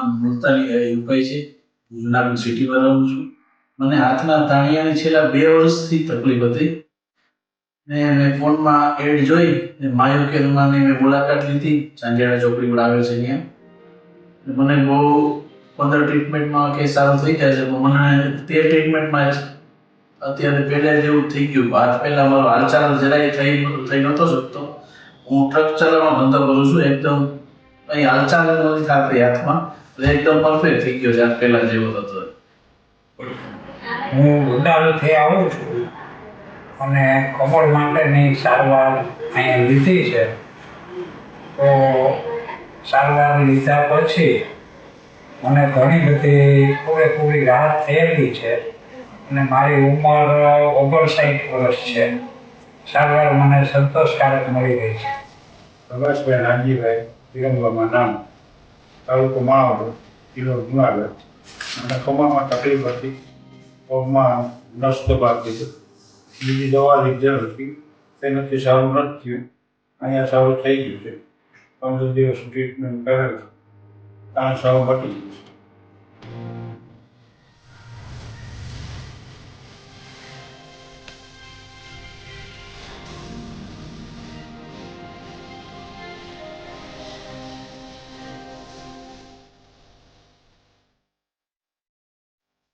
નામ મુલતાની ઉપાય છે. જુનાગઢ સિટીમાં રહું છું. મને હાથના તાણિયાની છેલ્લા 2 વર્ષથી તકલીફ હતી ને મેં ફોનમાં એડ જોઈ ને માયો કેરમાં મેં મુલાકાત લીધી. ચાંદિયાળા ચોકડી પર આવે છે ત્યાં. મને બહુ 15 ટ્રીટમેન્ટમાં કે સારું થઈ જાય છે. મને તે ટ્રીટમેન્ટમાં અત્યારે પહેલા જેવું થઈ ગયું. પહેલા મારો હાલચાલ જરાય થઈ નહોતો શકતો. હું ટ્રક ચલાવવાનો ધંધો કરું છું. એકદમ અહીં હાલચાલ નથી થતી હાથમાં. એકદમ પરફેક્ટ થઈ ગયો છે પહેલા જેવો હતો. હું વૃદ્ધાલયથી આવું છું અને કમર માટેની સારવાર અહીંયા લીધી છે. તો સારવાર લીધા પછી મને ઘણી બધી પૂરેપૂરી રાહત થયેલી છે અને મારી ઉંમર 59 વર્ષ છે. સારવાર મને સંતોષકારક મળી રહી છે. પ્રભાસભાઈ નાનજીભાઈ વિરમગામમાં નામ, તાલુકો માવડ, જિલ્લો જુનાગઢ. અને કમરમાં તકલીફ હતી, પગમાં નસ દબાતી હતી, બીજી દવા લીધેલ હતી, તેનાથી સારું નથી થયું. અહીંયા સારું થઈ ગયું છે. 15 દિવસ ટ્રીટમેન્ટ કરેલ, તાણ સારું મટી ગયું છે.